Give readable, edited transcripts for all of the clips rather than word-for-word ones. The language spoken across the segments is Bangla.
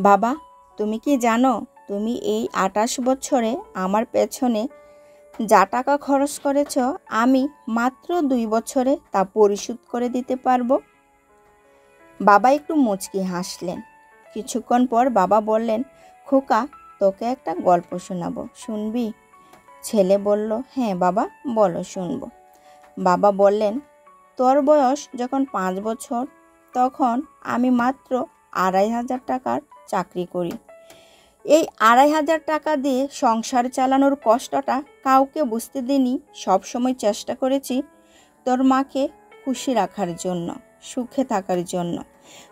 বাবা, তুমি কি জানো তুমি এই 28 বছরে আমার পেছনে যা টাকা খরচ করেছ আমি মাত্র 2 বছরে তা পরিশোধ করে দিতে পারবো। বাবা একটু মুচকি হাসলেন। কিছুক্ষণ পর বাবা বললেন, খোকা, তোকে একটা গল্প শোনাবো, শুনবি? ছেলে বলল, হ্যাঁ বাবা, বলো, শুনবো। বাবা বললেন, তোর বয়স যখন 5 বছর তখন আমি মাত্র 2,500 টাকার চাকরি করি। এই 2,500 টাকা দিয়ে সংসার চালানোর কষ্টটা কাউকে বুঝতে দিইনি। সবসময় চেষ্টা করেছি তোর মাকে খুশি রাখার জন্য, সুখে থাকার জন্য।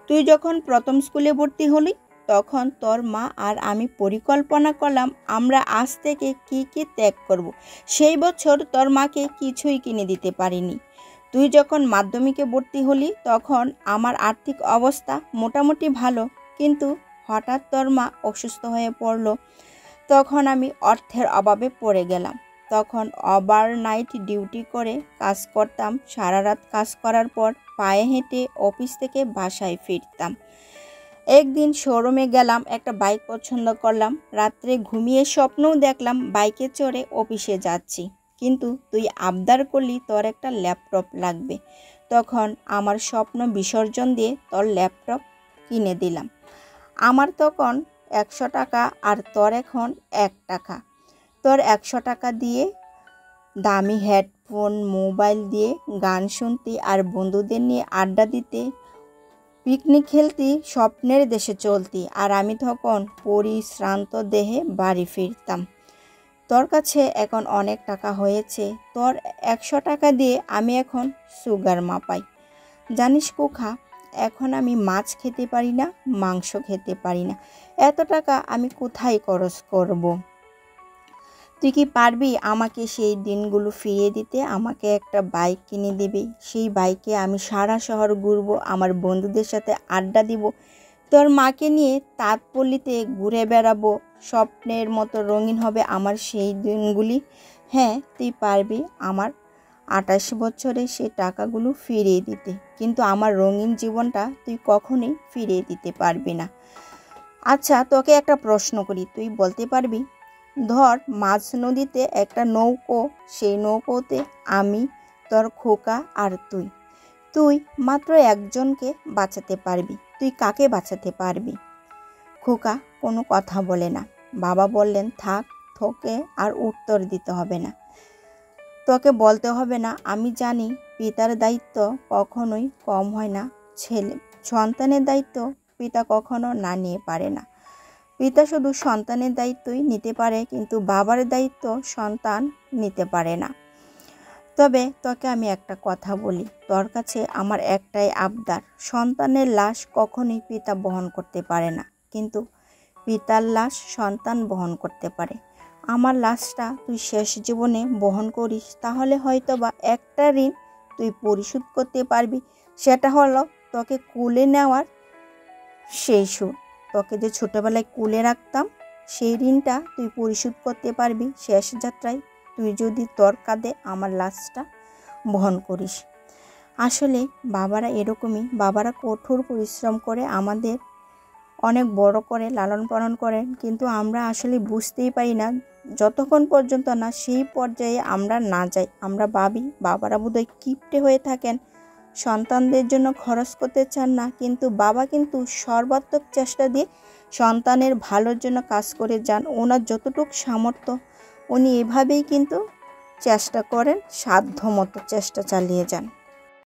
তুই যখন প্রথম স্কুলে ভর্তি হলি তখন তোর মা আর আমি পরিকল্পনা করলাম আমরা আজ থেকে কি কি ত্যাগ করব। সেই বছর তোর মাকে কিছুই কিনে দিতে পারিনি। তুই যখন মাধ্যমিকে ভর্তি হলি তখন আমার আর্থিক অবস্থা মোটামুটি ভালো, কিন্তু হঠাৎ তোর মা অসুস্থ হয়ে পড়ল। তখন আমি অর্থের অভাবে পড়ে গেলাম। তখন ওভারনাইট ডিউটি করে কাজ করতাম। সারা রাত কাজ করার পর পায়ে হেঁটে অফিস থেকে বাসায় ফিরতাম। একদিন শোরুমে গেলাম, একটা বাইক পছন্দ করলাম। রাত্রে ঘুমিয়ে স্বপ্নও দেখলাম বাইকে চড়ে অফিসে যাচ্ছি। কিন্তু তুই আবদার করলি তোর একটা ল্যাপটপ লাগবে। তখন আমার স্বপ্ন বিসর্জন দিয়ে তোর ল্যাপটপ কিনে দিলাম। আমার তখন 100 টাকা আর তোর এখন 1 টাকা। তোর 100 টাকা দিয়ে দামি হেডফোন, মোবাইল দিয়ে গান শুনতে আর বন্ধুদের নিয়ে আড্ডা দিতে, পিকনিক খেলতে, স্বপ্নের দেশে চলতি। আর আমি তখন পরিশ্রান্ত দেহে বাড়ি ফিরতাম। তোর কাছে এখন অনেক টাকা হয়েছে। তোর 100 টাকা দিয়ে আমি এখন সুগার মাপাই। জানিস খোকা, এখন আমি মাছ খেতে পারি না, মাংস খেতে পারি না। এত টাকা আমি কোথায় খরচ করব? তুই কি পারবি আমাকে সেই দিনগুলো ফিরিয়ে দিতে? আমাকে একটা বাইক কিনে দিবি। সেই বাইকে আমি সারা শহর ঘুরবো, আমার বন্ধুদের সাথে আড্ডা দিব, তোর মাকে নিয়ে তাঁতপল্লিতে ঘুরে বেড়াবো। স্বপ্নের মতো রঙিন হবে আমার সেই দিনগুলি। হ্যাঁ, তুই পারবি আমার 28 বছরে সেই টাকাগুলো ফিরিয়ে দিতে, কিন্তু আমার রঙিন জীবনটা তুই কখনোই ফিরিয়ে দিতে পারবি না। আচ্ছা, তোকে একটা প্রশ্ন করি, তুই বলতে পারবি? ধর মাঝ নদীতে একটা নৌকো, সেই নৌকোতে আমি, তোর খোকা আর তুই। তুই মাত্র একজনকে বাঁচাতে পারবি। তুই কাকে বাঁচাতে পারবি? খোকা কোনো কথা বলে না। বাবা বললেন, থাক, তোকে আর উত্তর দিতে হবে না, তোকে বলতে হবে না। আমি জানি পিতার দায়িত্ব কখনোই কম হয় না। সন্তানের দায়িত্ব পিতা কখনো না নিয়ে পারে না। পিতা শুধু সন্তানের দায়িত্বই নিতে পারে, কিন্তু বাবার দায়িত্ব সন্তান নিতে পারে না। তবে তোকে আমি একটা কথা বলি, তোর কাছে আমার একটাই আবদার, সন্তানের লাশ কখনোই পিতা বহন করতে পারে না, কিন্তু পিতার লাশ সন্তান বহন করতে পারে। আমার লাশটা তুই শেষ জীবনে বহন করিস, তাহলে হয়তো বা একটা ঋণ তুই পরিশোধ করতে পারবি। সেটা হলো তোকে কুলে নেওয়ার সেই সুর। তোকে যে ছোটবেলায় কুলে রাখতাম, সেই ঋণটা তুই পরিশোধ করতে পারবি শেষ যাত্রায়, তুই যদি তোর কাঁধে আমার লাশটা বহন করিস। আসলে বাবারা এরকমই, বাবারা কঠোর পরিশ্রম করে আমাদের অনেক বড় করে লালন পালন করেন, কিন্তু আমরা আসলে বুঝতেই পারি না যতক্ষণ পর্যন্ত না সেই পর্যায়ে আমরা না যাই। আমরা ভাবি বাবারা বোধহয় কিপ্টে হয়ে থাকেন, সন্তানদের জন্য খরচ করতে চান না, কিন্তু বাবা কিন্তু সর্বাত্মক চেষ্টা দিয়ে সন্তানের ভালোর জন্য কাজ করে যান। ওনার যতটুকু সামর্থ্য উনি এভাবেই কিন্তু চেষ্টা করেন, সাধ্যমতো চেষ্টা চালিয়ে যান।